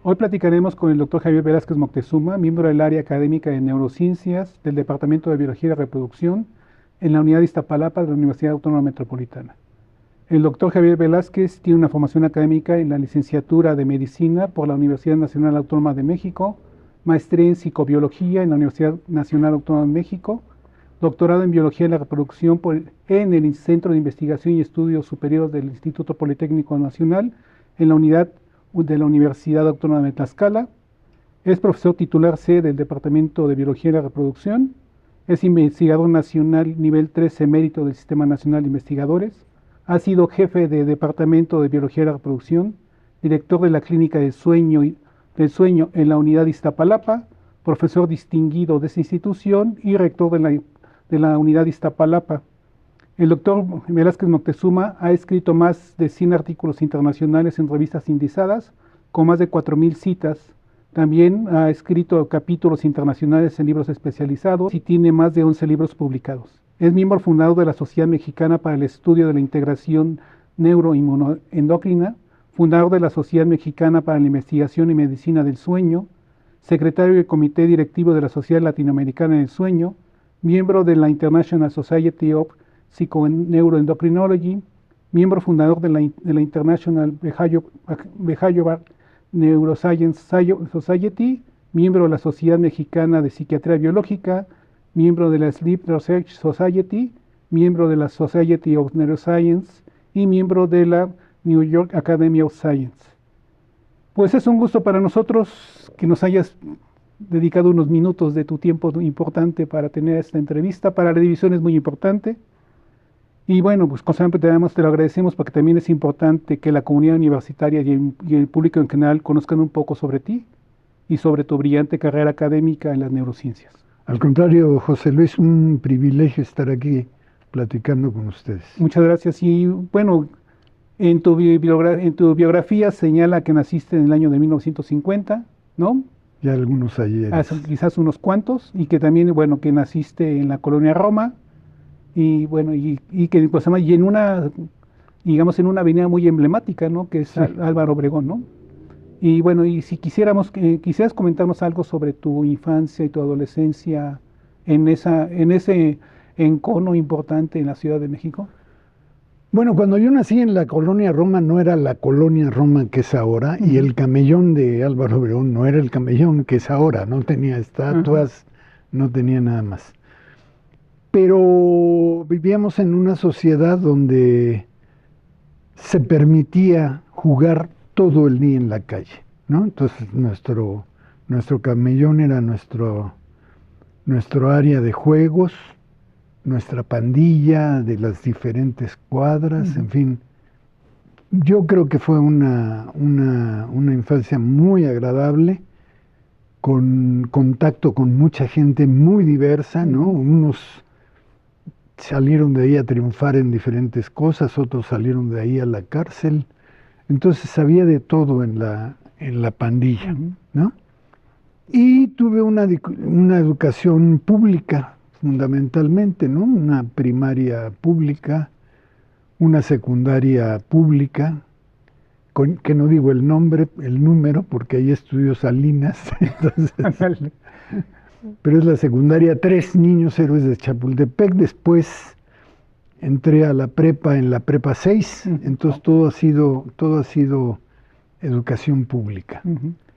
Hoy platicaremos con el doctor Javier Velázquez Moctezuma, miembro del área académica de neurociencias del Departamento de Biología y Reproducción en la Unidad de Iztapalapa de la Universidad Autónoma Metropolitana. El doctor Javier Velázquez tiene una formación académica en la licenciatura de Medicina por la Universidad Nacional Autónoma de México, maestría en Psicobiología en la Universidad Nacional Autónoma de México, doctorado en Biología de la Reproducción en el Centro de Investigación y Estudios Superiores del Instituto Politécnico Nacional en la unidad de la Universidad Autónoma de Tlaxcala. Es profesor titular C del Departamento de Biología de la Reproducción. Es investigador nacional nivel 3 emérito del Sistema Nacional de Investigadores. Ha sido jefe de Departamento de Biología de la Reproducción, director de la Clínica del Sueño en la Unidad de Iztapalapa, profesor distinguido de esa institución y rector de la Unidad de Iztapalapa. El doctor Velázquez Moctezuma ha escrito más de 100 artículos internacionales en revistas indizadas, con más de 4.000 citas. También ha escrito capítulos internacionales en libros especializados y tiene más de 11 libros publicados. Es miembro fundador de la Sociedad Mexicana para el Estudio de la Integración Neuroinmunoendocrina, fundador de la Sociedad Mexicana para la Investigación y Medicina del Sueño, secretario del Comité Directivo de la Sociedad Latinoamericana del Sueño, miembro de la International Society of Psychoneuroendocrinology, miembro fundador de la International Behavioral Neuroscience Society, miembro de la Sociedad Mexicana de Psiquiatría Biológica, miembro de la Sleep Research Society, miembro de la Society of Neuroscience y miembro de la New York Academy of Science. Pues es un gusto para nosotros que nos hayas dedicado unos minutos de tu tiempo importante para tener esta entrevista. Para la división es muy importante. Y bueno, pues constantemente te lo agradecemos porque también es importante que la comunidad universitaria y el público en general conozcan un poco sobre ti y sobre tu brillante carrera académica en las neurociencias. Al contrario, José Luis, un privilegio estar aquí platicando con ustedes. Muchas gracias. Y bueno, en tu biografía señala que naciste en el año de 1950, ¿no? Ya algunos ayeres. Quizás unos cuantos, y que también, bueno, que naciste en la colonia Roma, y bueno, y que pues, y en una, digamos, en una avenida muy emblemática, ¿no? Que es sí. Álvaro Obregón, ¿no? Y bueno, y si quisieras comentarnos algo sobre tu infancia y tu adolescencia en ese encono importante en la Ciudad de México. Bueno, cuando yo nací en la colonia Roma no era la colonia Roma que es ahora, y el camellón de Álvaro Obregón no era el camellón que es ahora, no tenía estatuas, no tenía nada más. Pero vivíamos en una sociedad donde se permitía jugar todo el día en la calle, ¿no? Entonces nuestro camellón era nuestro área de juegos, nuestra pandilla de las diferentes cuadras, en fin. Yo creo que fue una infancia muy agradable, con contacto con mucha gente muy diversa, ¿no? Unos salieron de ahí a triunfar en diferentes cosas, otros salieron de ahí a la cárcel. Entonces había de todo en la pandilla, ¿no? Y tuve una educación pública, fundamentalmente, ¿no? Una primaria pública, una secundaria pública, que no digo el número, porque ahí estudió Salinas, entonces, pero es la secundaria 3 Niños Héroes de Chapultepec. Después entré a la prepa en la prepa 6, entonces todo ha sido educación pública.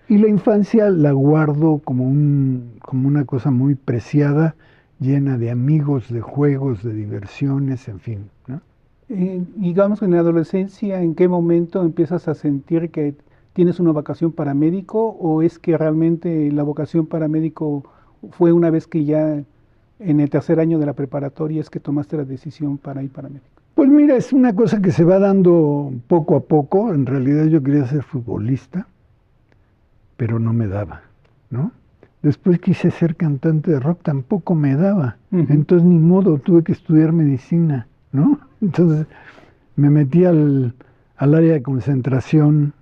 Y la infancia la guardo como una cosa muy preciada, llena de amigos, de juegos, de diversiones, en fin, ¿no? Digamos que en la adolescencia, ¿en qué momento empiezas a sentir que tienes una vocación para médico, o es que realmente la vocación para médico fue una vez que ya en el tercer año de la preparatoria es que tomaste la decisión para ir para médico? Pues mira, es una cosa que se va dando poco a poco. En realidad yo quería ser futbolista, pero no me daba, ¿no? Después quise ser cantante de rock, tampoco me daba. Entonces ni modo, tuve que estudiar medicina, ¿no? Entonces me metí al área de concentración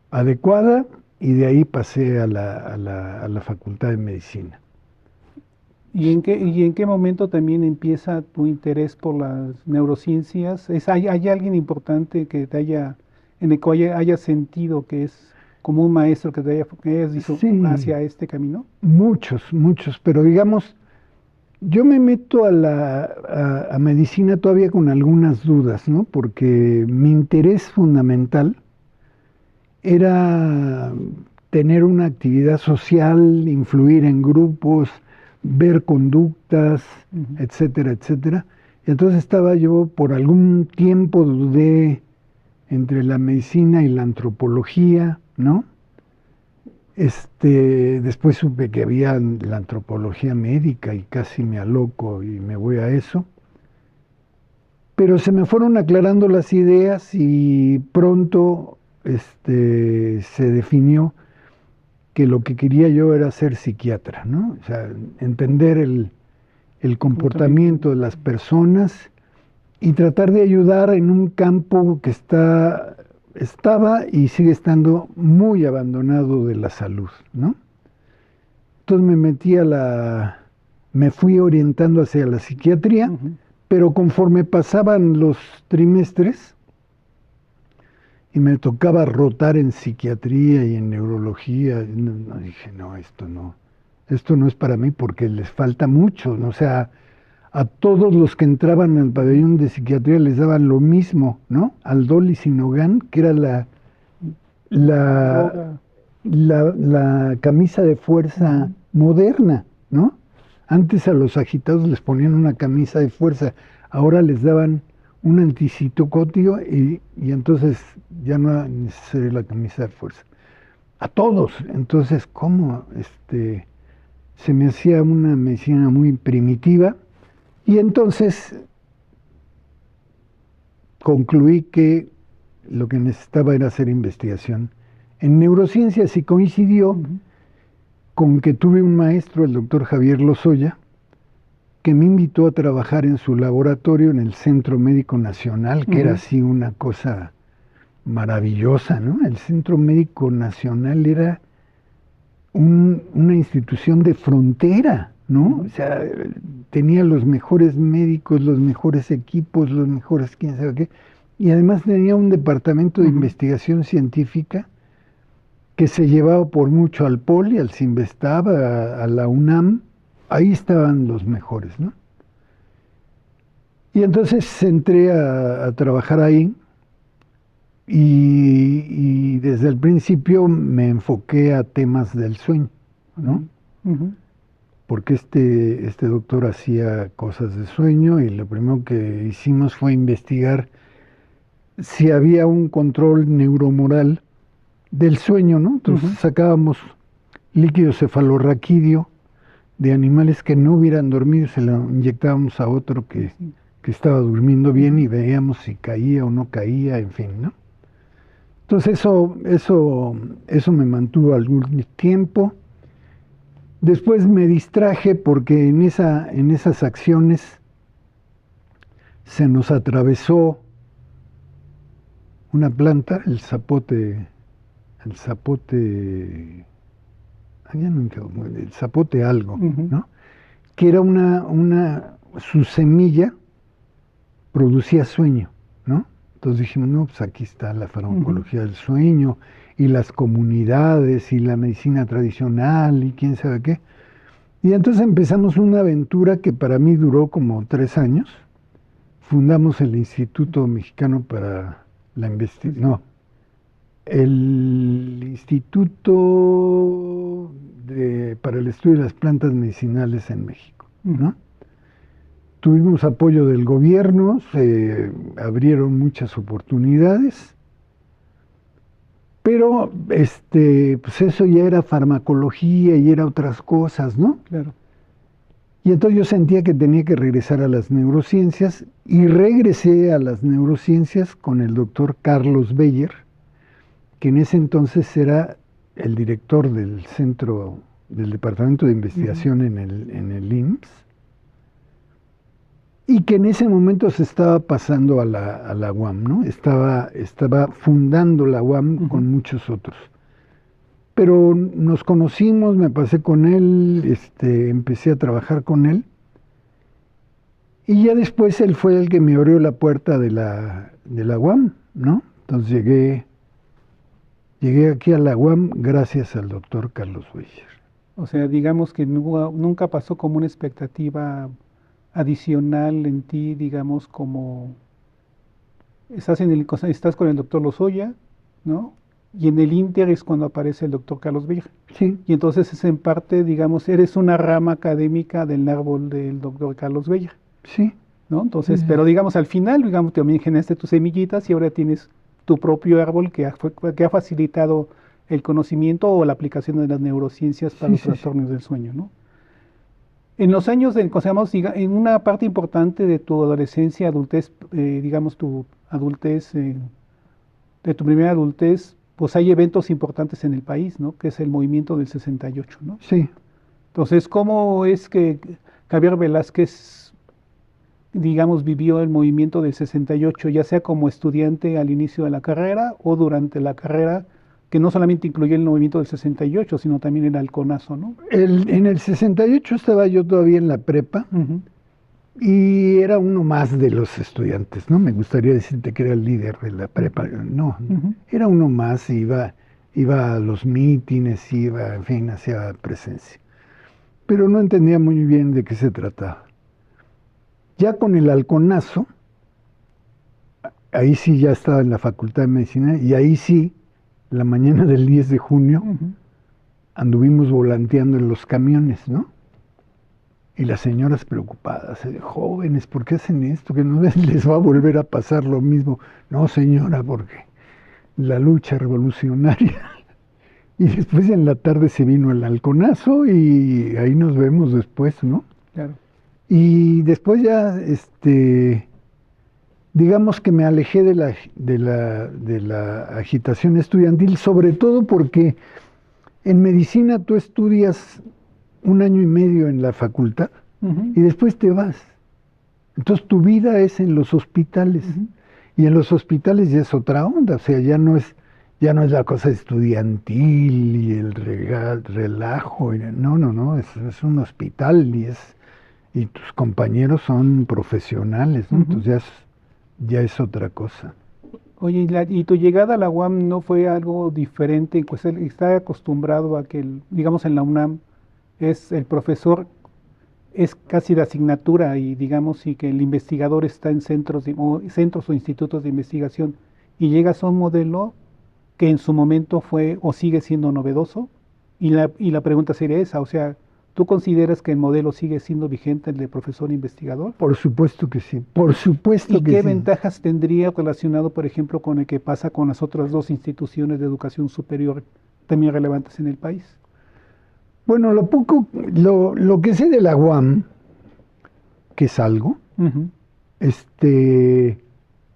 adecuada y de ahí pasé a la Facultad de Medicina. ¿Y en qué momento también empieza tu interés por las neurociencias? ¿Hay alguien importante que en el que haya sentido que es? como un maestro que te hizo Sí, hacia este camino? muchos, muchos, pero digamos, yo me meto a medicina todavía con algunas dudas, ¿no? Porque mi interés fundamental era tener una actividad social, influir en grupos, ver conductas, Ujú. etcétera, etcétera. Y entonces estaba yo, por algún tiempo dudé entre la medicina y la antropología, ¿no? Después supe que había la antropología médica y casi me aloco y me voy a eso. Pero se me fueron aclarando las ideas y pronto se definió que lo que quería yo era ser psiquiatra, ¿no? O sea, entender el Comportamiento. comportamiento de las personas y tratar de ayudar en un campo que estaba y sigue estando muy abandonado de la salud, ¿no? Entonces me fui orientando hacia la psiquiatría, Ujú. pero conforme pasaban los trimestres y me tocaba rotar en psiquiatría y en neurología, dije, no, esto no es para mí porque les falta mucho, ¿no? O sea, a todos los que entraban al pabellón de psiquiatría les daban lo mismo, ¿no? Aldol y Sinogan, que era la, Droga. la camisa de fuerza Ujú. moderna, ¿no? Antes a los agitados les ponían una camisa de fuerza, ahora les daban un anticitocótico y entonces ya no era necesaria la camisa de fuerza. A todos. Entonces, ¿cómo? Se me hacía una medicina muy primitiva y entonces concluí que lo que necesitaba era hacer investigación en neurociencias y coincidió Ujú. con que tuve un maestro, el doctor Javier Lozoya, que me invitó a trabajar en su laboratorio en el Centro Médico Nacional, que era Ujú. así una cosa maravillosa, ¿no? El Centro Médico Nacional era una institución de frontera, ¿no? O Ujú. sea, tenía los mejores médicos, los mejores equipos, los mejores quién sabe qué, y además tenía un departamento de Ujú. investigación científica que se llevaba por mucho al Poli, al Cinvestav, a la UNAM, ahí estaban los mejores, ¿no? Y entonces entré a trabajar ahí y desde el principio me enfoqué a temas del sueño, ¿no? Ujú. Ujú. Porque este doctor hacía cosas de sueño y lo primero que hicimos fue investigar si había un control neuromoral del sueño, ¿no? Entonces Ujú. sacábamos líquido cefalorraquídeo de animales que no hubieran dormido, se lo inyectábamos a otro Sí, sí. que estaba durmiendo bien Ujú. y veíamos si caía o no caía, en fin, ¿no? Entonces eso me mantuvo algún tiempo. Después me distraje porque en esas acciones se nos atravesó una planta, el zapote, ya no me quedo, el zapote algo, Ujú. ¿no? Que era su semilla producía sueño, ¿no? Entonces dijimos, no, pues aquí está la Ujú. farmacología del sueño y las comunidades y la medicina tradicional y quién sabe qué. Y entonces empezamos una aventura que para mí duró como 3 años. Fundamos el Instituto Mexicano para la Sí, Investigación, sí. no, el Instituto para el Estudio de las Plantas Medicinales en México, Ujú. ¿no? Tuvimos apoyo del gobierno, se abrieron muchas oportunidades, pero pues eso ya era farmacología y era otras cosas, ¿no? Claro. Y entonces yo sentía que tenía que regresar a las neurociencias y regresé a las neurociencias con el doctor Carlos Beyer, que en ese entonces era el director del centro, del Departamento de Ujú. Investigación en el IMSS, y que en ese momento se estaba pasando a la UAM, ¿no? Estaba fundando la UAM Ujú. con muchos otros. Pero nos conocimos, me pasé con él, empecé a trabajar con él, y ya después él fue el que me abrió la puerta de la UAM, ¿no? Entonces llegué Llegué aquí a la UAM gracias al doctor Carlos Becher. O sea, digamos que nunca pasó como una expectativa adicional en ti, digamos, como estás con el doctor Lozoya, ¿no? Y en el Inter es cuando aparece el doctor Carlos Becher. Sí, Y entonces es en parte, digamos, eres una rama académica del árbol del doctor Carlos Becher, sí, ¿no? sí, Entonces, sí. pero digamos, al final, digamos, también generaste tus semillitas y ahora tienes tu propio árbol que ha facilitado el conocimiento o la aplicación de las neurociencias para Sí, los sí, sí. trastornos del sueño, ¿no? En los años, en una parte importante de tu adolescencia, adultez, digamos, tu adultez, de tu primera adultez, pues hay eventos importantes en el país, ¿no? Que es el movimiento del 68, ¿no? Sí. Entonces, ¿cómo es que Javier Velázquez, digamos, vivió el movimiento del 68, ya sea como estudiante al inicio de la carrera o durante la carrera, que no solamente incluyó el movimiento del 68, sino también el halconazo, ¿no? En el 68 estaba yo todavía en la prepa Ujú, y era uno más de los estudiantes, ¿no? Me gustaría decirte que era el líder de la prepa. No, ujú. era uno más, iba a los mítines, iba, en fin, hacía presencia. Pero no entendía muy bien de qué se trataba. Ya con el halconazo, ahí sí ya estaba en la Facultad de Medicina y ahí sí, la mañana del 10 de junio, Ujú. anduvimos volanteando en los camiones, ¿no? Y las señoras preocupadas, jóvenes, ¿por qué hacen esto? Que no les va a volver a pasar lo mismo. No, señora, porque la lucha revolucionaria. Y después en la tarde se vino el halconazo y ahí nos vemos después, ¿no? Claro. Y después ya, digamos que me alejé de la agitación estudiantil, sobre todo porque en medicina tú estudias un año y medio en la facultad Ujú, y después te vas. Entonces tu vida es en los hospitales ujú. y en los hospitales ya es otra onda, o sea, ya no es la cosa estudiantil y el relajo, no, no, no, es un hospital y tus compañeros son profesionales, ¿no? Ujú. Entonces ya es otra cosa. Oye, ¿y tu llegada a la UAM no fue algo diferente? Pues él está acostumbrado a que, digamos, en la UNAM es el profesor, es casi de asignatura y digamos, y que el investigador está en centros o institutos de investigación y llegas a un modelo que en su momento fue o sigue siendo novedoso y la pregunta sería esa, o sea, ¿tú consideras que el modelo sigue siendo vigente, el de profesor investigador? Por supuesto que sí, por ¿Y supuesto que qué sí. ventajas tendría relacionado, por ejemplo, con el que pasa con las otras dos instituciones de educación superior también relevantes en el país? Bueno, lo que sé de la UAM, que es algo, Ujú, este,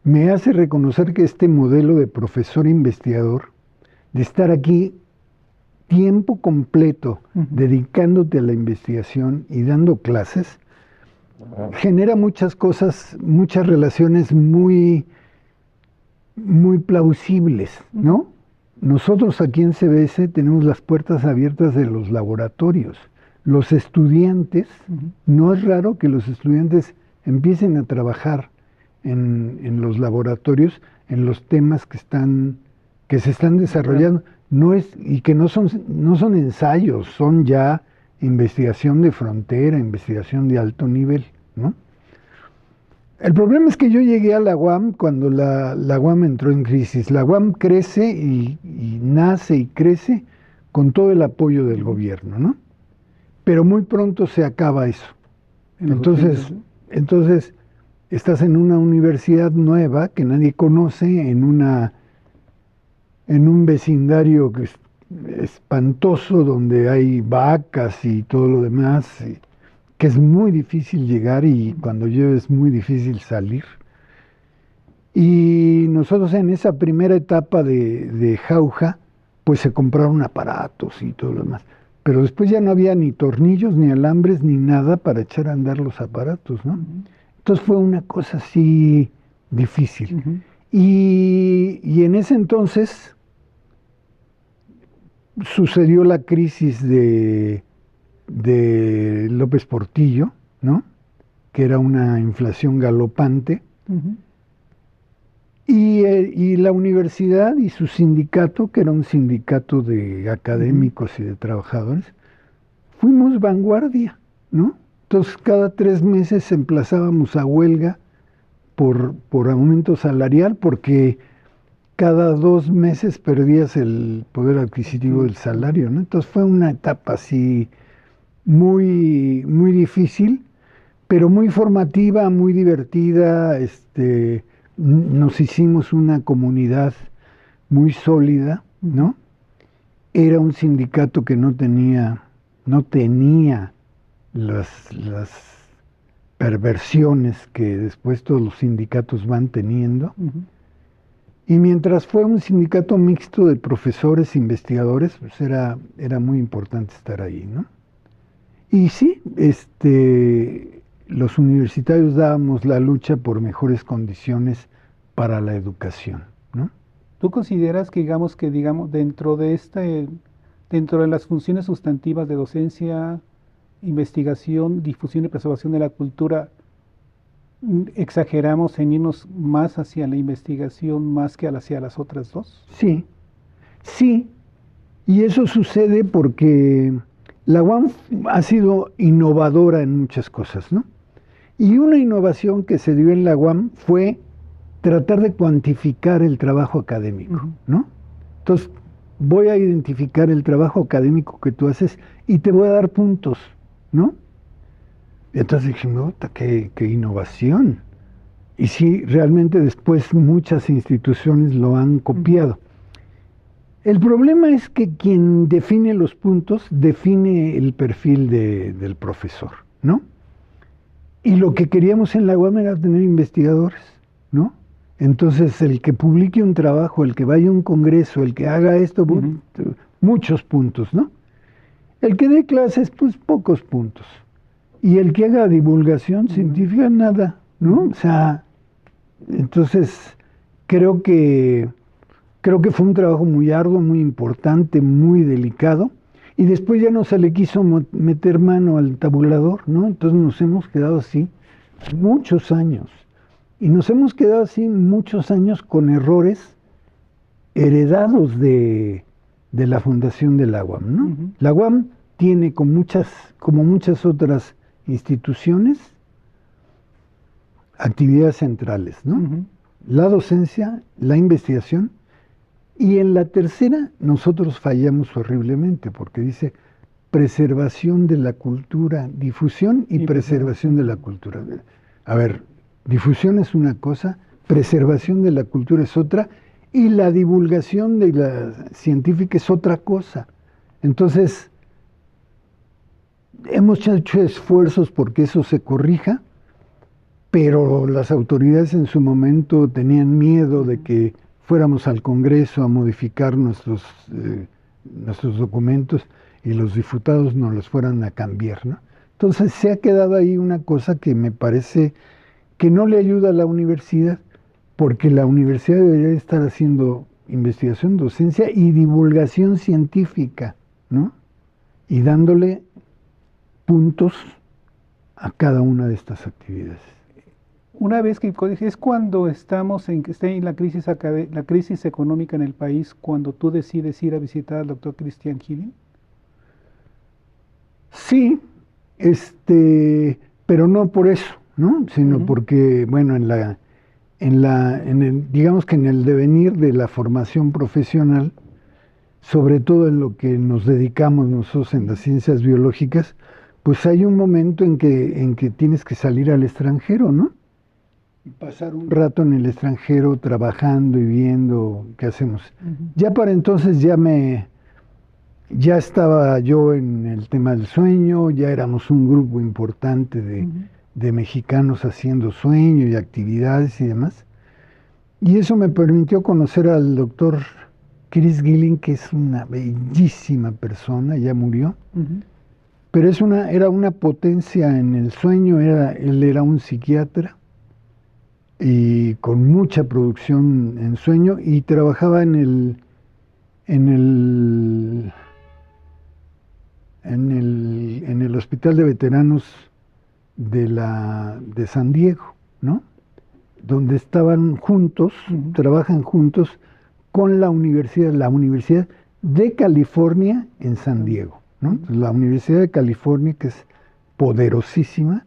me hace reconocer que este modelo de profesor investigador, de estar aquí tiempo completo ujú, dedicándote a la investigación y dando clases, genera muchas cosas, muchas relaciones muy, muy plausibles, ujú, ¿no? Nosotros aquí en CBS tenemos las puertas abiertas de los laboratorios. Los estudiantes, ujú. no es raro que los estudiantes empiecen a trabajar en los laboratorios, en los temas que se están Claro. desarrollando, y que no son ensayos, son ya investigación de frontera, investigación de alto nivel, ¿no? El problema es que yo llegué a la UAM cuando la UAM entró en crisis. La UAM crece y nace y crece con todo el apoyo del Ujú. gobierno, ¿no? Pero muy pronto se acaba eso. En los 80, Entonces, ¿no? entonces estás en una universidad nueva que nadie conoce, en un vecindario que es espantoso, donde hay vacas y todo lo demás, que es muy difícil llegar y Ujú. cuando llueve es muy difícil salir. Y nosotros en esa primera etapa de jauja, pues se compraron aparatos y todo lo demás. Pero después ya no había ni tornillos, ni alambres, ni nada para echar a andar los aparatos, ¿no? Ujú, Entonces fue una cosa así difícil. ujú, Y en ese entonces sucedió la crisis de López Portillo, ¿no? Que era una inflación galopante. ujú. Y la universidad y su sindicato, que era un sindicato de académicos y de trabajadores, fuimos vanguardia, ¿no? Entonces cada 3 meses emplazábamos a huelga por aumento salarial, porque cada 2 meses perdías el poder adquisitivo del salario, ¿no? Entonces fue una etapa así muy, muy difícil, pero muy formativa, muy divertida. Nos hicimos una comunidad muy sólida, ¿no? Era un sindicato que no tenía las perversiones que después todos los sindicatos van teniendo. Y mientras fue un sindicato mixto de profesores e investigadores, pues era muy importante estar ahí, ¿no? Y sí, los universitarios dábamos la lucha por mejores condiciones para la educación, ¿no? ¿Tú consideras que digamos, dentro de las funciones sustantivas de docencia, investigación, difusión y preservación de la cultura, exageramos en irnos más hacia la investigación más que hacia las otras dos? Sí, sí, y eso sucede porque la UAM ha sido innovadora en muchas cosas, ¿no? Y una innovación que se dio en la UAM fue tratar de cuantificar el trabajo académico, ¿no? Entonces, voy a identificar el trabajo académico que tú haces y te voy a dar puntos, ¿no? Y entonces dije, no, qué innovación. Y sí, realmente después muchas instituciones lo han copiado. El problema es que quien define los puntos define el perfil del profesor, ¿no? Y lo que queríamos en la UAM era tener investigadores, ¿no? Entonces, el que publique un trabajo, el que vaya a un congreso, el que haga esto, muchos puntos, ¿no? El que dé clases, pues pocos puntos. Y el que haga divulgación científica, nada, ¿no? O sea, entonces creo que fue un trabajo muy arduo, muy importante, muy delicado. Y después ya no se le quiso meter mano al tabulador, ¿no? Entonces nos hemos quedado así muchos años. Y nos hemos quedado así muchos años con errores heredados de la fundación de la UAM, ¿no? La UAM tiene como muchas otras instituciones, actividades centrales, ¿no? La docencia, la investigación, y en la tercera nosotros fallamos horriblemente, porque dice preservación de la cultura, difusión y preservación de la cultura. A ver, difusión es una cosa, preservación de la cultura es otra, y la divulgación de la científica es otra cosa. Entonces, hemos hecho esfuerzos porque eso se corrija, pero las autoridades en su momento tenían miedo de que fuéramos al Congreso a modificar nuestros documentos y los diputados nos los fueran a cambiar, ¿no? Entonces se ha quedado ahí una cosa que me parece que no le ayuda a la universidad, porque la universidad debería estar haciendo investigación, docencia y divulgación científica, ¿no? Y dándole puntos a cada una de estas actividades. Una vez que es cuando está en la crisis económica en el país, cuando tú decides ir a visitar al doctor Christian Killing. Sí, pero no por eso, ¿no? Sino porque, bueno, digamos que en el devenir de la formación profesional, sobre todo en lo que nos dedicamos nosotros en las ciencias biológicas, pues hay un momento en que tienes que salir al extranjero, ¿no? Y pasar un rato en el extranjero trabajando y viendo qué hacemos. Ya para entonces ya estaba yo en el tema del sueño, ya éramos un grupo importante de mexicanos haciendo sueño y actividades y demás. Y eso me permitió conocer al doctor Chris Gilling, que es una bellísima persona, ya murió, pero era una potencia en el sueño. Él era un psiquiatra y con mucha producción en sueño, y trabajaba en el hospital de veteranos de San Diego, ¿no? donde estaban juntos, trabajan juntos con la Universidad de California en San Diego, ¿no? Entonces, la Universidad de California, que es poderosísima,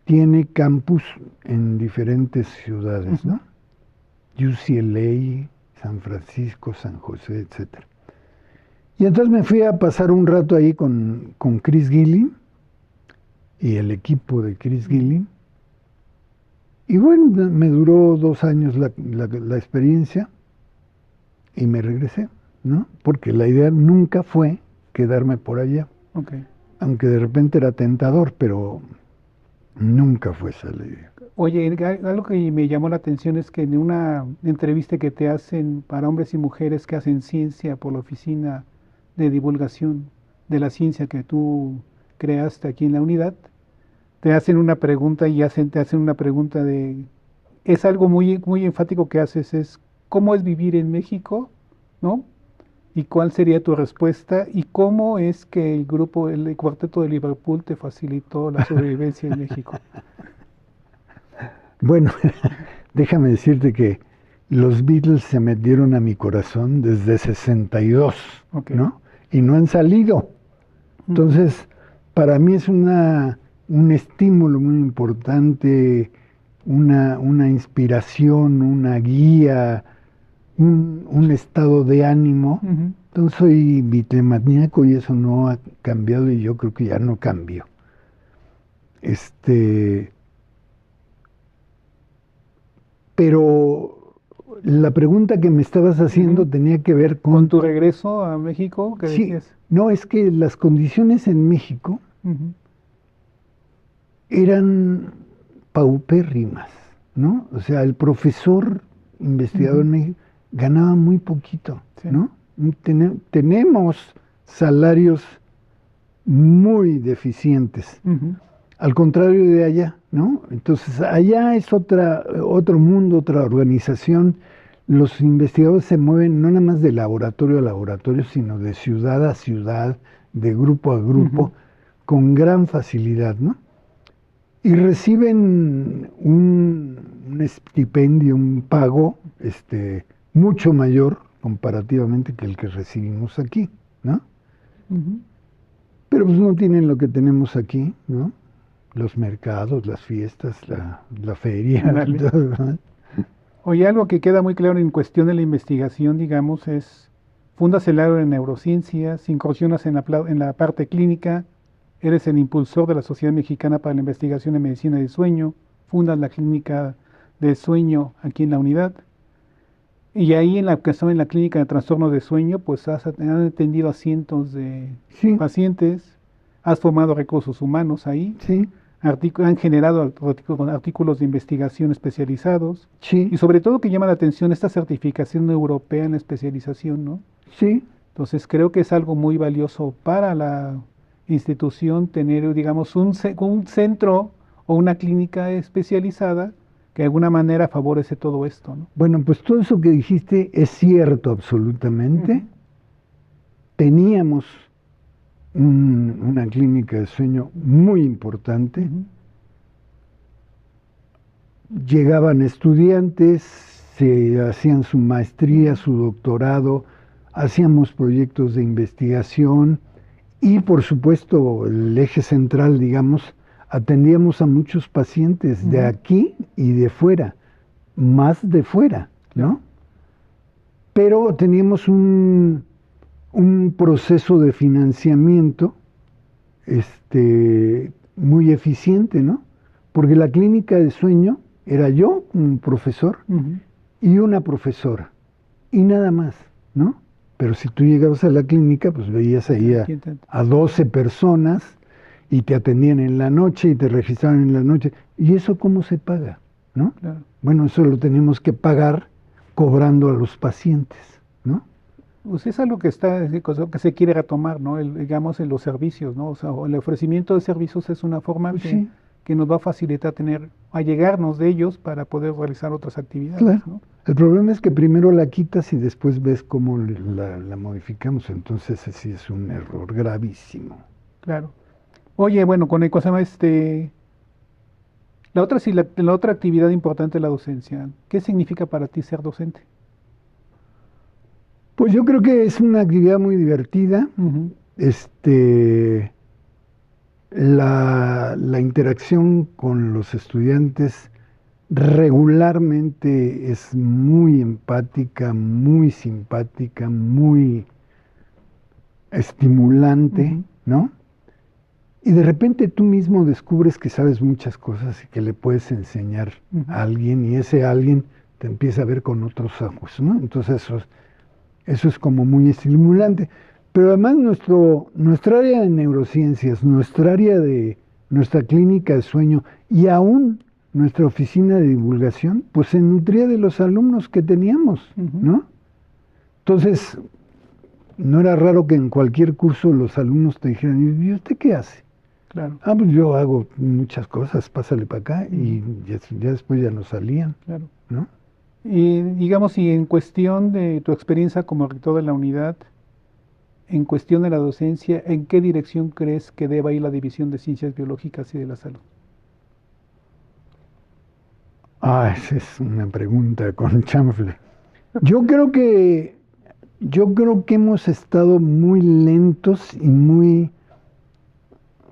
tiene campus en diferentes ciudades, ¿no? UCLA, San Francisco, San José, etcétera. Y entonces me fui a pasar un rato ahí con Chris Guilin y el equipo de Chris Guilin. Y bueno, me duró 2 años la experiencia y me regresé, ¿no? Porque la idea nunca fue quedarme por allá. Okay. Aunque de repente era tentador, pero nunca fue esa la idea. Oye, algo que me llamó la atención es que en una entrevista que te hacen para hombres y mujeres que hacen ciencia por la Oficina de Divulgación de la Ciencia que tú creaste aquí en la unidad, te hacen una pregunta y te hacen una pregunta es algo muy, muy enfático que haces, es ¿cómo es vivir en México? ¿No? ¿Y cuál sería tu respuesta? ¿Y cómo es que el cuarteto de Liverpool te facilitó la sobrevivencia en México? Bueno, déjame decirte que los Beatles se metieron a mi corazón desde 62, Okay. ¿no? Y no han salido. Entonces, para mí es un estímulo muy importante, una inspiración, una guía, un estado de ánimo. Entonces soy bitlemaníaco y eso no ha cambiado y yo creo que ya no cambió. Pero la pregunta que me estabas haciendo tenía que ver ¿Con tu regreso a México? ¿Qué Sí, decías? no, es que las condiciones en México eran paupérrimas, ¿no? O sea, el profesor investigador en México ganaba muy poquito, Sí. ¿no? Tenemos salarios muy deficientes, al contrario de allá, ¿no? Entonces, allá es otro mundo, otra organización. Los investigadores se mueven no nada más de laboratorio a laboratorio, sino de ciudad a ciudad, de grupo a grupo, con gran facilidad, ¿no? Y reciben un estipendio, un pago mucho mayor comparativamente que el que recibimos aquí, ¿no? Pero pues no tienen lo que tenemos aquí, ¿no? Los mercados, las fiestas, la feria. Todo. Oye, algo que queda muy claro en cuestión de la investigación, digamos, es fundas el área de neurociencias, incursionas en la parte clínica, eres el impulsor de la Sociedad Mexicana para la Investigación en Medicina del Sueño, fundas la clínica de sueño aquí en la unidad. Y ahí en la clínica de trastornos de sueño, pues han atendido a cientos de pacientes, has formado recursos humanos ahí, han generado artículos de investigación especializados, y sobre todo que llama la atención esta certificación europea en la especialización, ¿no? Sí. Entonces creo que es algo muy valioso para la institución tener, digamos, un centro o una clínica especializada que de alguna manera favorece todo esto, ¿no? Bueno, pues todo eso que dijiste es cierto absolutamente. Teníamos una clínica de sueño muy importante. Llegaban estudiantes, se hacían su maestría, su doctorado, hacíamos proyectos de investigación y por supuesto el eje central, digamos, atendíamos a muchos pacientes de aquí y de fuera, más de fuera, ¿no? Pero teníamos un proceso de financiamiento muy eficiente, ¿no? Porque la clínica de sueño era yo, un profesor, y una profesora, y nada más, ¿no? Pero si tú llegabas a la clínica, pues veías ahí a 12 personas y te atendían en la noche y te registraban en la noche. ¿Y eso cómo se paga? ¿No? Claro. Bueno, eso lo tenemos que pagar cobrando a los pacientes, ¿no? Pues es algo que se quiere retomar, ¿no? Digamos, en los servicios, ¿no? O sea, el ofrecimiento de servicios es una forma que nos va a facilitar allegarnos de ellos para poder realizar otras actividades, claro. ¿no? El problema es que primero la quitas y después ves cómo la modificamos, entonces sí es un error gravísimo. Claro. Oye, bueno, con el cosa La otra, sí, la otra actividad importante de la docencia, ¿qué significa para ti ser docente? Pues yo creo que es una actividad muy divertida. Ujú, Este, la interacción con los estudiantes regularmente es muy empática, muy simpática, muy estimulante, ujú, ¿no? Y de repente tú mismo descubres que sabes muchas cosas y que le puedes enseñar ujú. a alguien y ese alguien te empieza a ver con otros ojos, ¿no? Entonces eso es como muy estimulante. Pero además nuestra área de neurociencias, nuestra clínica de sueño y aún nuestra oficina de divulgación, pues se nutría de los alumnos que teníamos, Ujú, ¿no? Entonces, no era raro que en cualquier curso los alumnos te dijeran, ¿y usted qué hace? claro, Ah, pues yo hago muchas cosas, pásale para acá ujú, y ya después ya no salían, claro. ¿no? Y digamos, y en cuestión de tu experiencia como rector de la unidad, en cuestión de la docencia, ¿en qué dirección crees que deba ir la División de Ciencias Biológicas y de la Salud? Ah, esa es una pregunta con chanfle. Yo creo que, yo creo que hemos estado muy lentos y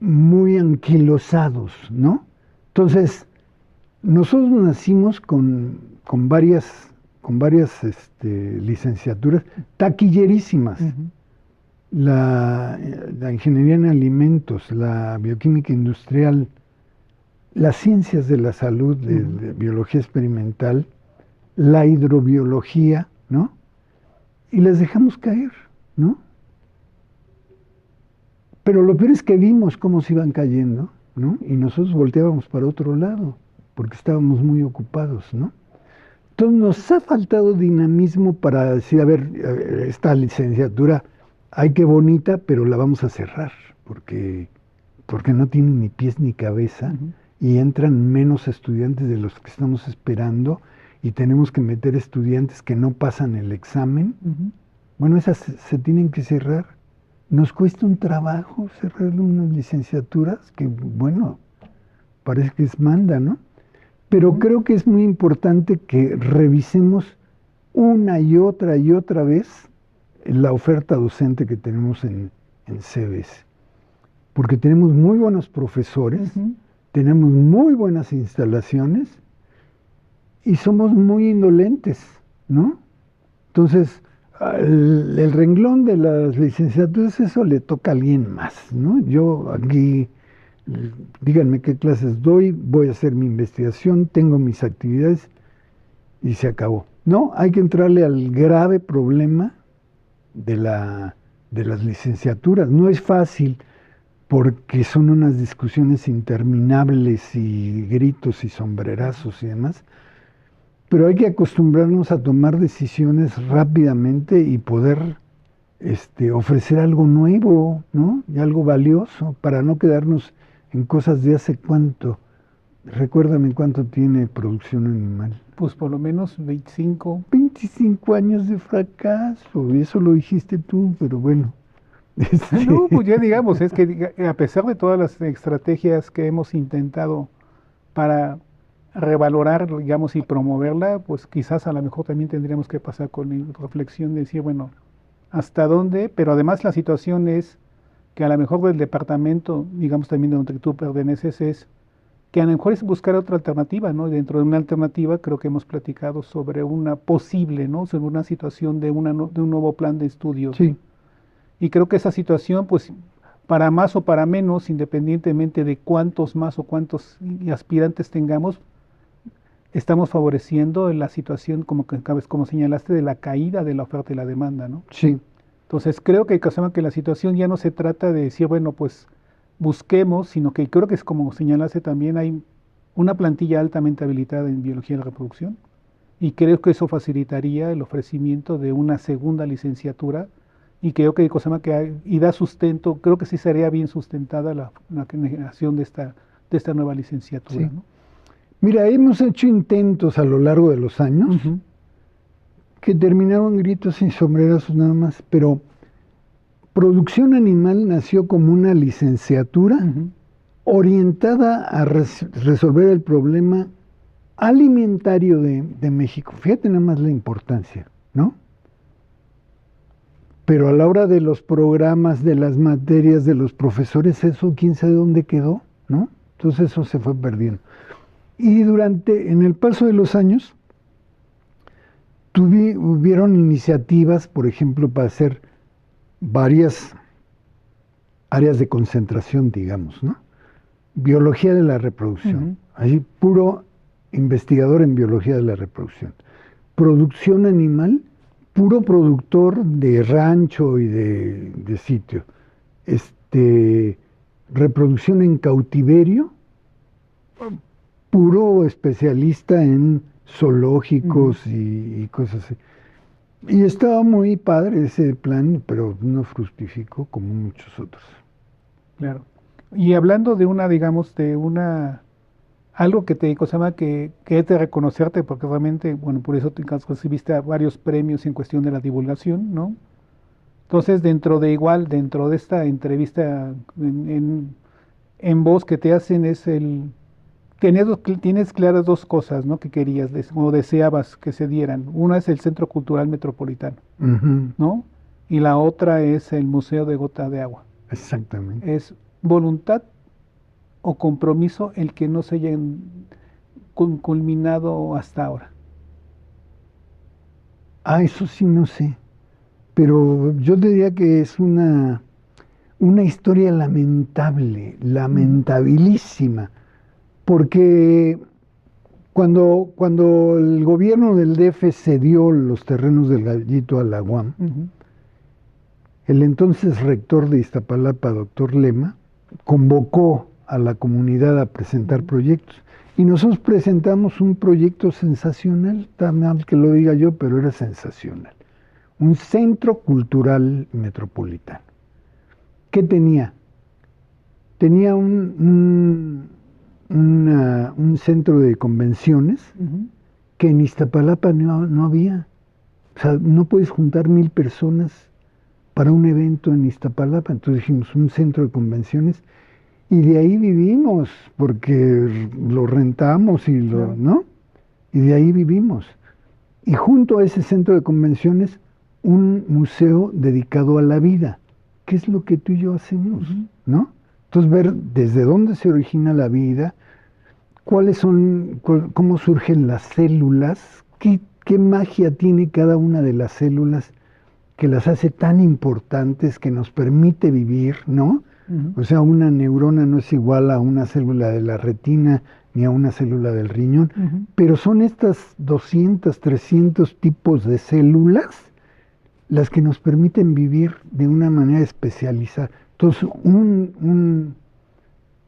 muy anquilosados, ¿no? Entonces, nosotros nacimos con varias licenciaturas taquillerísimas. Ujú, La ingeniería en alimentos, la bioquímica industrial, las ciencias de la salud, ujú, de biología experimental, la hidrobiología, ¿no? Y las dejamos caer, ¿no? Pero lo peor es que vimos cómo se iban cayendo, ¿no? Y nosotros volteábamos para otro lado, porque estábamos muy ocupados, ¿no? Entonces nos ha faltado dinamismo para decir, a ver, esta licenciatura, ay, qué bonita, pero la vamos a cerrar, porque no tiene ni pies ni cabeza ujú, y entran menos estudiantes de los que estamos esperando y tenemos que meter estudiantes que no pasan el examen. ujú. Bueno, esas se tienen que cerrar. Nos cuesta un trabajo cerrar unas licenciaturas que, bueno, parece que es manda, ¿no? Pero Ujú. creo que es muy importante que revisemos una y otra vez la oferta docente que tenemos en CBS. Porque tenemos muy buenos profesores, Ujú, tenemos muy buenas instalaciones y somos muy indolentes, ¿no? Entonces, el renglón de las licenciaturas, eso le toca a alguien más, ¿no? Yo aquí, díganme qué clases doy, voy a hacer mi investigación, tengo mis actividades y se acabó. No, hay que entrarle al grave problema de de las licenciaturas. No es fácil porque son unas discusiones interminables y gritos y ujú. sombrerazos y demás, pero hay que acostumbrarnos a tomar decisiones rápidamente y poder ofrecer algo nuevo, ¿no? Y algo valioso para no quedarnos en cosas de hace cuánto. Recuérdame cuánto tiene producción animal. Pues por lo menos 25. 25 años de fracaso, y eso lo dijiste tú, pero bueno. No, Este, pues ya digamos, es que a pesar de todas las estrategias que hemos intentado para revalorar, digamos, y promoverla, pues quizás a lo mejor también tendríamos que pasar con la reflexión de decir, bueno, ¿hasta dónde? Pero además la situación es que a lo mejor del departamento, digamos también de donde tú perteneces, es que a lo mejor es buscar otra alternativa, ¿no? Y dentro de una alternativa creo que hemos platicado sobre una posible, ¿no? Sobre una situación de, de un nuevo plan de estudios, ¿no? sí, Y creo que esa situación, pues, para más o para menos, independientemente de cuántos más o cuántos aspirantes tengamos, estamos favoreciendo la situación, como señalaste, de la caída de la oferta y la demanda, ¿no? sí, Entonces, creo que la situación ya no se trata de decir, bueno, pues busquemos, sino que creo que es como señalaste también, hay una plantilla altamente habilitada en biología de la reproducción y creo que eso facilitaría el ofrecimiento de una segunda licenciatura y creo que, y da sustento, creo que sí sería bien sustentada la generación de esta nueva licenciatura, sí. ¿no? Mira, hemos hecho intentos a lo largo de los años Ujú, que terminaron gritos y sombrerazos nada más, pero producción animal nació como una licenciatura ujú, orientada a resolver el problema alimentario de México. Fíjate nada más la importancia, ¿no? Pero a la hora de los programas, de las materias, de los profesores, eso quién sabe dónde quedó, ¿no? Entonces eso se fue perdiendo. Y en el paso de los años, hubieron iniciativas, por ejemplo, para hacer varias áreas de concentración, digamos, ¿no? Biología de la reproducción, ahí puro investigador en biología de la reproducción. Producción animal, puro productor de rancho y de sitio. Reproducción en cautiverio, puro especialista en zoológicos y cosas así. Y estaba muy padre ese plan, pero no fructificó como muchos otros. Claro. Y hablando de digamos, algo que te, cosa llama, que es de reconocerte, porque realmente, bueno, por eso tú recibiste varios premios en cuestión de la divulgación, ¿no? Entonces, dentro de esta entrevista en voz que te hacen tienes claras dos cosas, ¿no? Que querías o deseabas que se dieran. Una es el Centro Cultural Metropolitano, ¿no? Y la otra es el Museo de Gota de Agua. Exactamente. Es voluntad o compromiso el que no se hayan culminado hasta ahora. Eso sí no sé. Pero yo diría que es una historia lamentable, lamentabilísima, porque cuando el gobierno del DF cedió los terrenos del Gallito a la UAM, el entonces rector de Iztapalapa, doctor Lema, convocó a la comunidad a presentar proyectos. Y nosotros presentamos un proyecto sensacional, está mal que lo diga yo, pero era sensacional. Un centro cultural metropolitano. ¿Qué tenía? Tenía un centro de convenciones que en Iztapalapa no había. O sea, no puedes juntar 1000 personas para un evento en Iztapalapa. Entonces dijimos, un centro de convenciones, y de ahí vivimos, porque lo rentamos ¿no? Y de ahí vivimos. Y junto a ese centro de convenciones, un museo dedicado a la vida, que es lo que tú y yo hacemos, ¿no? Entonces, ver desde dónde se origina la vida, cómo surgen las células, qué magia tiene cada una de las células que las hace tan importantes, que nos permite vivir, ¿no? O sea, una neurona no es igual a una célula de la retina ni a una célula del riñón, pero son estas 200, 300 tipos de células las que nos permiten vivir de una manera especializada. Entonces, un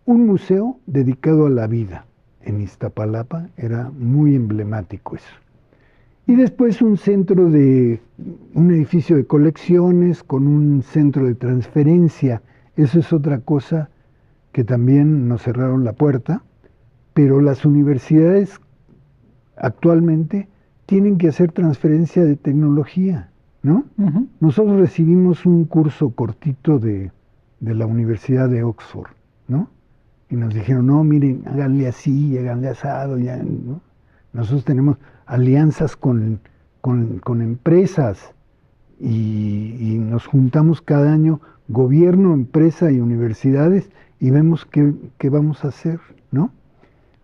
museo dedicado a la vida en Iztapalapa era muy emblemático eso. Y después un edificio de colecciones con un centro de transferencia. Eso es otra cosa que también nos cerraron la puerta, pero las universidades actualmente tienen que hacer transferencia de tecnología, ¿no? Nosotros recibimos un curso cortito de la Universidad de Oxford, ¿no? Y nos dijeron, no, miren, háganle así, háganle asado, ya, ¿no? Nosotros tenemos alianzas con empresas y nos juntamos cada año, gobierno, empresa y universidades, y vemos qué vamos a hacer, ¿no?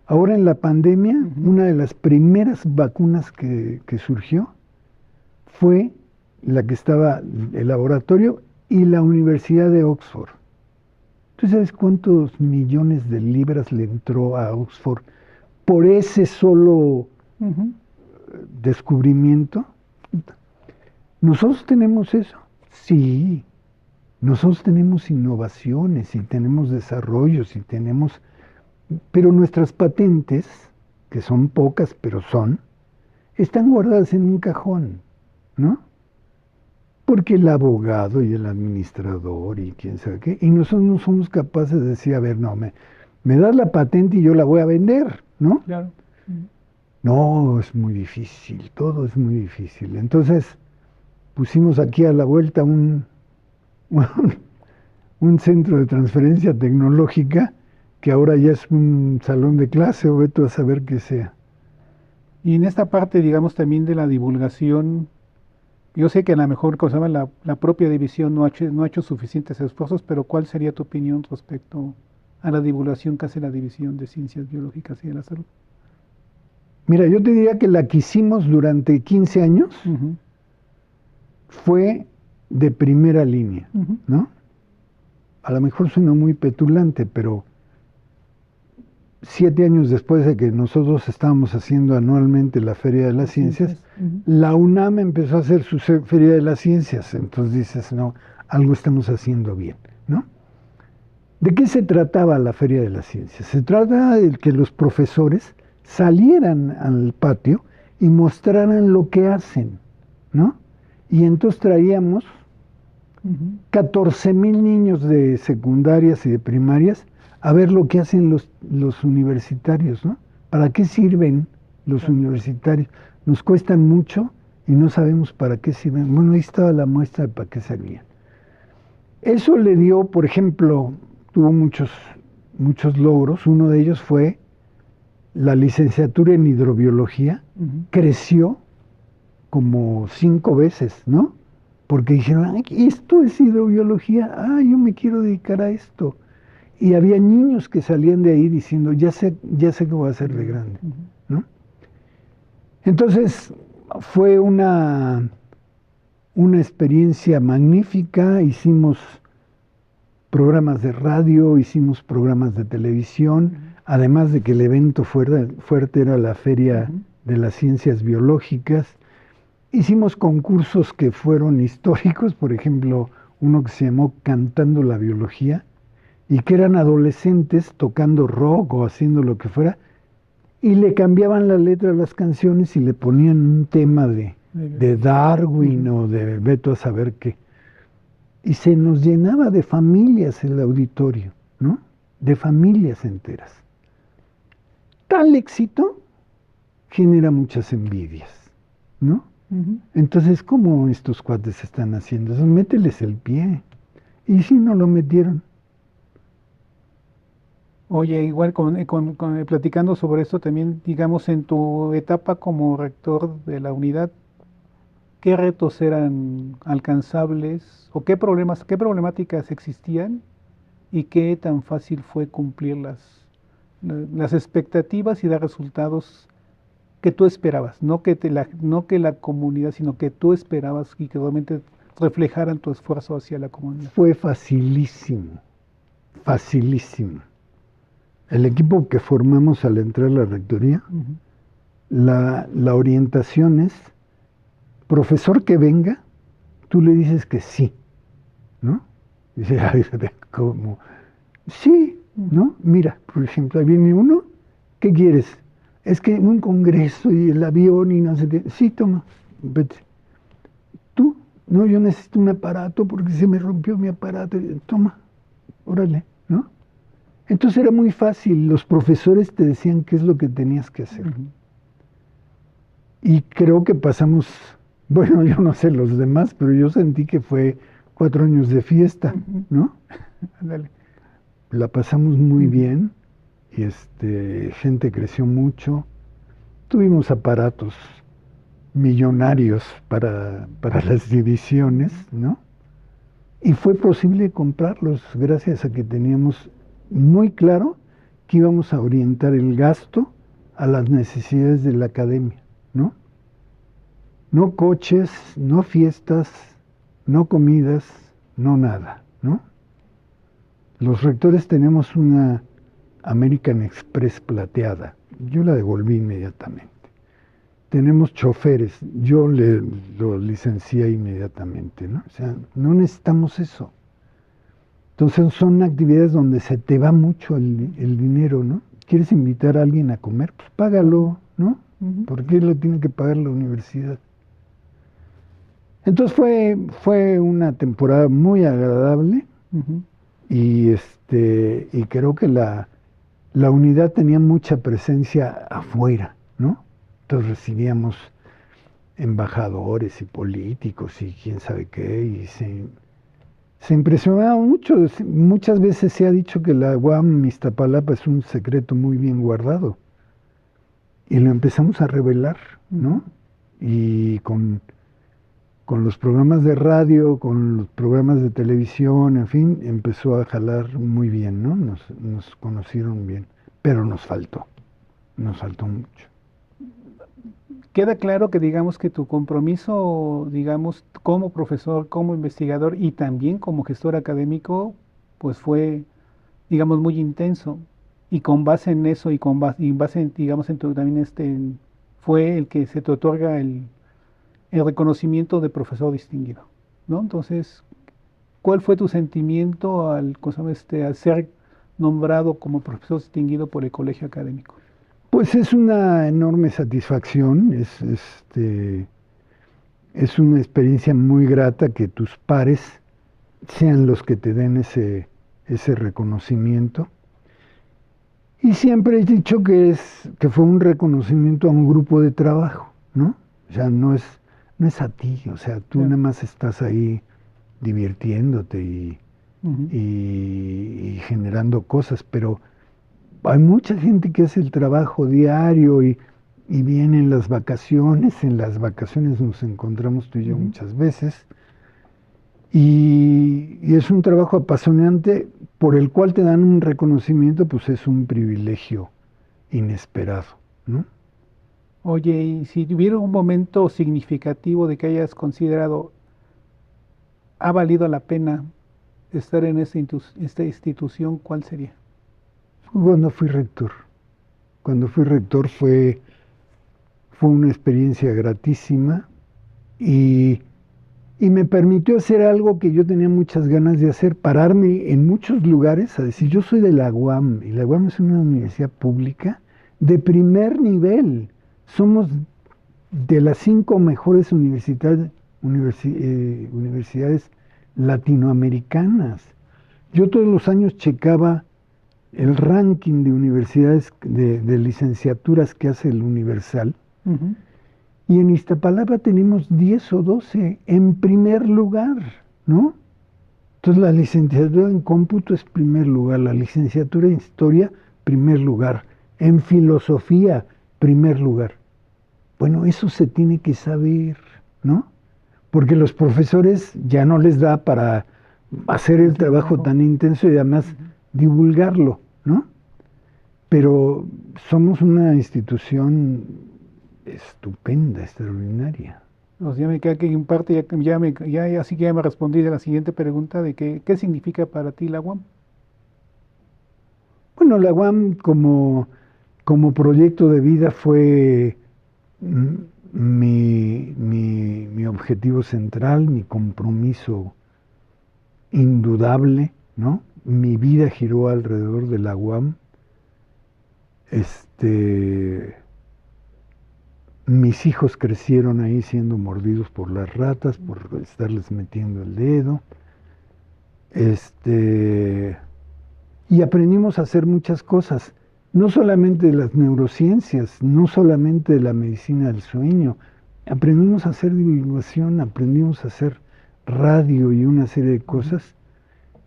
Ahora en la pandemia, una de las primeras vacunas que surgió fue la que estaba el laboratorio y la Universidad de Oxford. ¿Tú sabes cuántos millones de libras le entró a Oxford por ese solo descubrimiento? ¿Nosotros tenemos eso? Sí. Nosotros tenemos innovaciones y tenemos desarrollos y tenemos... Pero nuestras patentes, que son pocas, pero están guardadas en un cajón, ¿no? Porque el abogado y el administrador y quién sabe qué, y nosotros no somos capaces de decir, a ver, no, me das la patente y yo la voy a vender, ¿no? Claro. No, es muy difícil, todo es muy difícil. Entonces, pusimos aquí a la vuelta un centro de transferencia tecnológica que ahora ya es un salón de clase o vete a saber qué sea. Y en esta parte, digamos, también de la divulgación, yo sé que a lo mejor, como se llama, la propia división no ha hecho suficientes esfuerzos, pero ¿cuál sería tu opinión respecto a la divulgación que hace la División de Ciencias Biológicas y de la Salud? Mira, yo te diría que la que hicimos durante 15 años Ujú, fue de primera línea, ujú, ¿no? A lo mejor suena muy petulante, pero 7 años después de que nosotros estábamos haciendo anualmente la Feria de las Ciencias, ujú, la UNAM empezó a hacer su Feria de las Ciencias. Entonces dices, no, algo estamos haciendo bien, ¿no? ¿De qué se trataba la Feria de las Ciencias? Se trata de que los profesores salieran al patio y mostraran lo que hacen, ¿no? Y entonces traíamos ujú. 14,000 niños de secundarias y de primarias a ver lo que hacen los universitarios, ¿no? ¿Para qué sirven los Claro. universitarios? Nos cuestan mucho y no sabemos para qué sirven. Bueno, ahí estaba la muestra de para qué servían. Eso le dio, por ejemplo, tuvo muchos logros. Uno de ellos fue la licenciatura en hidrobiología. Ujú. Creció como 5 veces, ¿no? Porque dijeron, "Ay, esto es hidrobiología, yo me quiero dedicar a esto". Y había niños que salían de ahí diciendo, ya sé qué voy a hacer de grande, Ujú. ¿no? Entonces, fue una experiencia magnífica. Hicimos programas de radio, hicimos programas de televisión, Ujú. además de que el evento fuerte era la Feria Ujú. de las Ciencias Biológicas. Hicimos concursos que fueron históricos, por ejemplo, uno que se llamó Cantando la Biología, y que eran adolescentes tocando rock o haciendo lo que fuera, y le cambiaban la letra a las canciones y le ponían un tema de Darwin Ujú. o de Beto a saber qué. Y se nos llenaba de familias el auditorio, ¿no? De familias enteras. Tal éxito genera muchas envidias, ¿no? Ujú. Entonces, ¿cómo estos cuates están haciendo eso? Mételes el pie. Y si no lo metieron. Oye, igual platicando sobre esto también, digamos, en tu etapa como rector de la unidad, ¿qué retos eran alcanzables o qué problemáticas existían y qué tan fácil fue cumplir las expectativas y dar resultados que tú esperabas? No que la comunidad, sino que tú esperabas y que realmente reflejaran tu esfuerzo hacia la comunidad. Fue facilísimo, facilísimo. El equipo que formamos al entrar a la rectoría, Ujú. la orientación es, profesor que venga, tú le dices que sí, ¿no? Dice, "Ay, ¿cómo? Sí, Ujú. ¿no? Mira, por ejemplo, ahí viene uno, ¿qué quieres? Es que un congreso y el avión y no sé qué. Sí, toma, vete. Tú, no, yo necesito un aparato porque se me rompió mi aparato. Toma, órale, ¿no? Entonces era muy fácil, los profesores te decían qué es lo que tenías que hacer. Ujú. Y creo que pasamos, bueno, yo no sé los demás, pero yo sentí que fue 4 años de fiesta, Ujú. ¿no? Ándale. La pasamos muy Ujú. bien y gente creció mucho. Tuvimos aparatos millonarios para las divisiones, ¿no? Y fue posible comprarlos gracias a que teníamos muy claro que íbamos a orientar el gasto a las necesidades de la academia, ¿no? No coches, no fiestas, no comidas, no nada, ¿no? Los rectores tenemos una American Express plateada. Yo la devolví inmediatamente. Tenemos choferes. Lo licencié inmediatamente, ¿no? O sea, no necesitamos eso. Entonces son actividades donde se te va mucho el dinero, ¿no? ¿Quieres invitar a alguien a comer? Pues págalo, ¿no? Ujú. ¿Por qué lo tiene que pagar la universidad? Entonces fue una temporada muy agradable Ujú. y creo que la unidad tenía mucha presencia afuera, ¿no? Entonces recibíamos embajadores y políticos y quién sabe qué, se impresionaba mucho. Muchas veces se ha dicho que la UAM Iztapalapa es un secreto muy bien guardado. Y lo empezamos a revelar, ¿no? Y con los programas de radio, con los programas de televisión, en fin, empezó a jalar muy bien, ¿no? Nos conocieron bien, pero nos faltó mucho. Queda claro que digamos que tu compromiso, digamos, como profesor, como investigador y también como gestor académico, pues fue, digamos, muy intenso. Y con base en eso y base en, digamos, en tu también fue el que se te otorga el reconocimiento de profesor distinguido, ¿no? Entonces, ¿cuál fue tu sentimiento al ser nombrado como profesor distinguido por el colegio académico? Pues es una enorme satisfacción, es una experiencia muy grata que tus pares sean los que te den ese reconocimiento. Y siempre he dicho que fue un reconocimiento a un grupo de trabajo, ¿no? O sea, no es a ti, o sea, tú Claro. nada más estás ahí divirtiéndote Ujú. y generando cosas, pero hay mucha gente que hace el trabajo diario y viene en las vacaciones nos encontramos tú y yo Ujú. muchas veces, y es un trabajo apasionante por el cual te dan un reconocimiento, pues es un privilegio inesperado, ¿no? Oye, y si tuviera un momento significativo de que hayas considerado, ha valido la pena estar en esta institución, ¿cuál sería? Cuando fui rector. Cuando fui rector fue una experiencia gratísima y, y me permitió hacer algo que yo tenía muchas ganas de hacer, pararme en muchos lugares a decir, yo soy de la UAM y la UAM es una universidad pública de primer nivel. Somos de las 5 mejores universidades latinoamericanas. Yo todos los años checaba el ranking de universidades de licenciaturas que hace el Universal, Ujú. y en Iztapalapa tenemos 10 o 12 en primer lugar, ¿no? Entonces la licenciatura en cómputo es primer lugar, la licenciatura en historia, primer lugar, en filosofía, primer lugar. Bueno, eso se tiene que saber, ¿no? Porque los profesores ya no les da para hacer el Hacer trabajo trabajo. tan intenso y además Ujú. divulgarlo, ¿no? Pero somos una institución estupenda, extraordinaria. O sea, ya me queda que en parte así que ya me respondí de la siguiente pregunta de qué significa para ti la UAM. Bueno, la UAM como proyecto de vida fue mm, mi objetivo central, mi compromiso indudable, ¿no? Mi vida giró alrededor de la UAM. Este, Mis hijos crecieron ahí siendo mordidos por las ratas, por estarles metiendo el dedo. Este, y aprendimos a hacer muchas cosas, no solamente de las neurociencias, no solamente de la medicina del sueño. Aprendimos a hacer divulgación, aprendimos a hacer radio y una serie de Ujú. cosas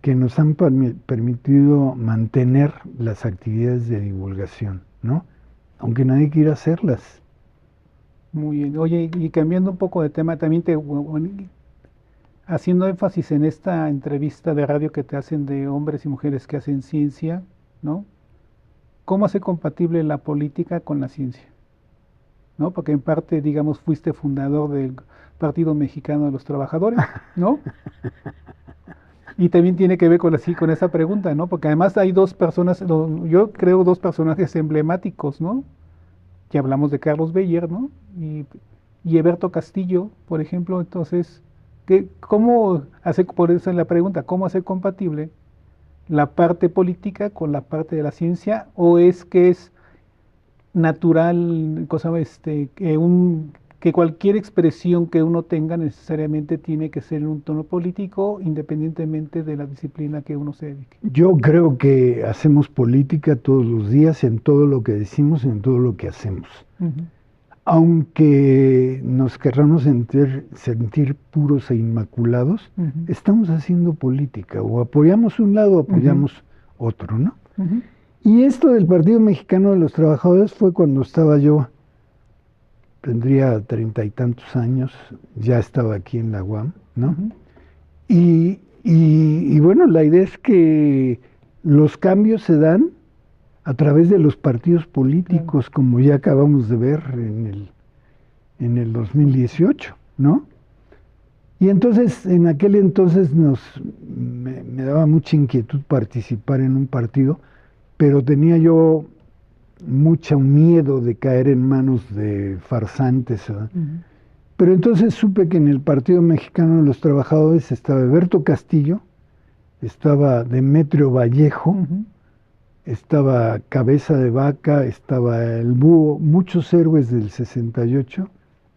que nos han permitido mantener las actividades de divulgación, ¿no? Aunque nadie quiera hacerlas. Muy bien. Oye, y cambiando un poco de tema, también haciendo énfasis en esta entrevista de radio que te hacen de hombres y mujeres que hacen ciencia, ¿no? ¿Cómo hace compatible la política con la ciencia? ¿No? Porque en parte, digamos, fuiste fundador del Partido Mexicano de los Trabajadores, ¿no? Y también tiene que ver con esa pregunta, ¿no? Porque además hay dos personas, yo creo dos personajes emblemáticos, ¿no? Que hablamos de Carlos Beyer, ¿no? Y Eberto Castillo, por ejemplo. Entonces, ¿cómo hacer, por eso es la pregunta, ¿cómo hacer compatible la parte política con la parte de la ciencia? ¿O es que es natural, que cualquier expresión que uno tenga necesariamente tiene que ser en un tono político, independientemente de la disciplina que uno se dedique? Yo creo que hacemos política todos los días en todo lo que decimos, en todo lo que hacemos. Ujú. aunque nos querramos sentir puros e inmaculados, estamos haciendo política, o apoyamos un lado o apoyamos otro, ¿no? Y esto del Partido Mexicano de los Trabajadores fue cuando estaba yo, tendría 30 y tantos años, ya estaba aquí en la UAM, ¿no? Y bueno, la idea es que los cambios se dan a través de los partidos políticos, como ya acabamos de ver en el 2018, ¿no? Y entonces, en aquel entonces me daba mucha inquietud participar en un partido, pero tenía yo mucho miedo de caer en manos de farsantes, ¿verdad? Pero entonces supe que en el Partido Mexicano de los Trabajadores estaba Alberto Castillo, estaba Demetrio Vallejo, estaba Cabeza de Vaca, estaba el Búho, muchos héroes del 68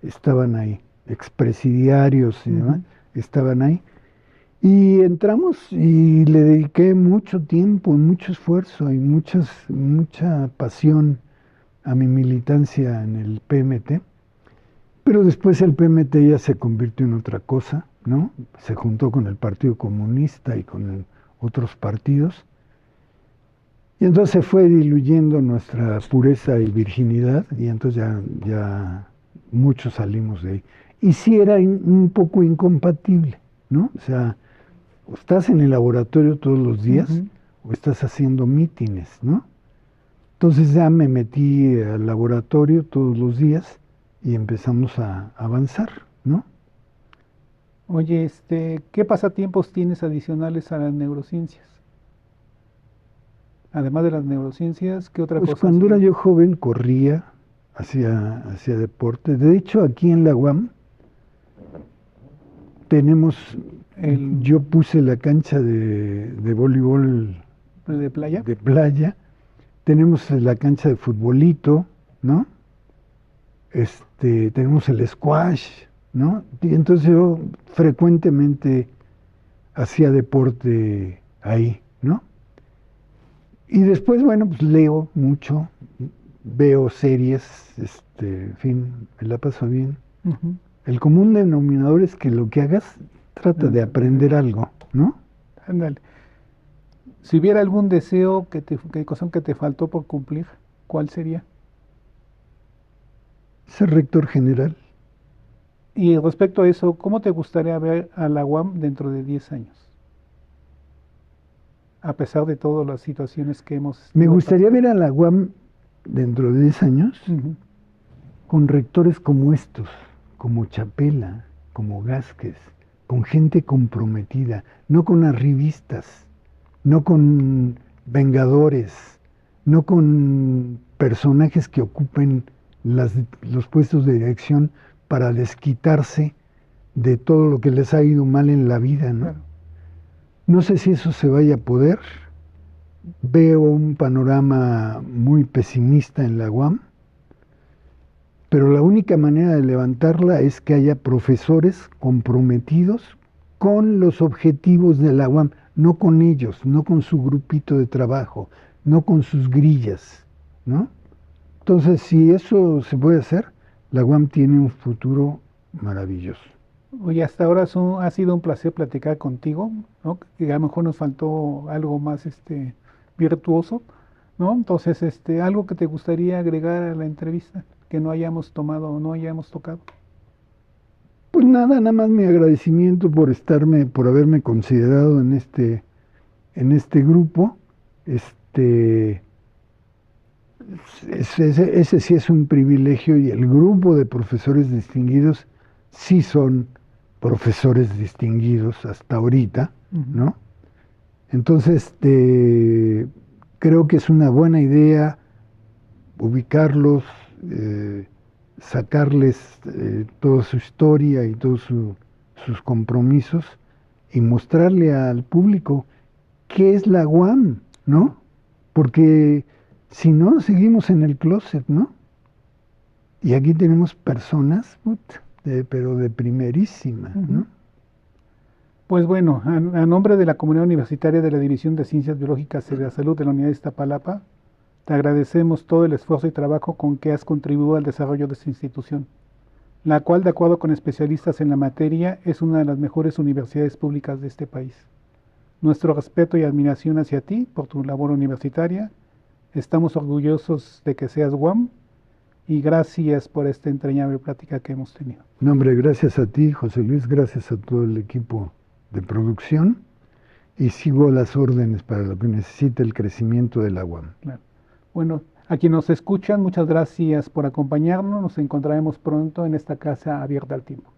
estaban ahí, expresidiarios y demás, estaban ahí. Y entramos y le dediqué mucho tiempo, mucho esfuerzo y mucha pasión a mi militancia en el PMT. Pero después el PMT ya se convirtió en otra cosa, ¿no? Se juntó con el Partido Comunista y con otros partidos. Y entonces se fue diluyendo nuestra pureza y virginidad, y entonces ya muchos salimos de ahí. Y sí era un poco incompatible, ¿no? O sea, o estás en el laboratorio todos los días, o estás haciendo mítines, ¿no? Entonces ya me metí al laboratorio todos los días y empezamos a avanzar, ¿no? Oye, ¿qué pasatiempos tienes adicionales a las neurociencias? Además de las neurociencias, ¿qué otra Pues cosa cuando era haces? yo joven corría, hacía deporte. De hecho, aquí en la UAM tenemos, yo puse la cancha de voleibol ¿De playa? de playa, tenemos la cancha de futbolito, ¿no? Tenemos el squash, ¿no? Y entonces yo frecuentemente hacía deporte ahí, ¿no? Y después, bueno, pues leo mucho, veo series, en fin, me la paso bien. El común denominador es que lo que hagas, trata de aprender algo, ¿no? Ándale. Si hubiera algún deseo que te faltó por cumplir, ¿cuál sería? Ser rector general. Y respecto a eso, ¿cómo te gustaría ver a la UAM dentro de 10 años? A pesar de todas las situaciones que hemos Me estado gustaría pasando. ver a la UAM dentro de 10 años con rectores como estos, como Chapela, como Gázquez, con gente comprometida, no con arribistas, no con vengadores, no con personajes que ocupen los puestos de dirección para desquitarse de todo lo que les ha ido mal en la vida, ¿no? Claro. No sé si eso se vaya a poder. Veo un panorama muy pesimista en la UAM, pero la única manera de levantarla es que haya profesores comprometidos con los objetivos de la UAM, no con ellos, no con su grupito de trabajo, no con sus grillas, ¿no? Entonces, si eso se puede hacer, la UAM tiene un futuro maravilloso. Oye, hasta ahora ha sido un placer platicar contigo, ¿no? Que a lo mejor nos faltó algo más virtuoso, ¿no? Entonces, algo que te gustaría agregar a la entrevista que no hayamos tomado o no hayamos tocado. Pues nada más mi agradecimiento por haberme considerado en este grupo. Ese sí es un privilegio, y el grupo de profesores distinguidos sí son profesores distinguidos hasta ahorita, ¿no? Entonces, creo que es una buena idea ubicarlos, sacarles toda su historia y todos sus compromisos, y mostrarle al público qué es la UAM, ¿no? Porque si no, seguimos en el closet, ¿no? Y aquí tenemos personas, pero de primerísima, ¿no? Pues bueno, a nombre de la comunidad universitaria de la División de Ciencias Biológicas y de la Salud de la Unidad de Iztapalapa, Te agradecemos todo el esfuerzo y trabajo con que has contribuido al desarrollo de esta institución, la cual, de acuerdo con especialistas en la materia, es una de las mejores universidades públicas de este país. Nuestro respeto y admiración hacia ti por tu labor universitaria. Estamos orgullosos de que seas UAM y gracias por esta entrañable plática que hemos tenido. No, hombre, gracias a ti, José Luis, gracias a todo el equipo de producción y sigo las órdenes para lo que necesite el crecimiento de la UAM. Claro. Bueno, a quienes nos escuchan, muchas gracias por acompañarnos. Nos encontraremos pronto en esta casa abierta al tiempo.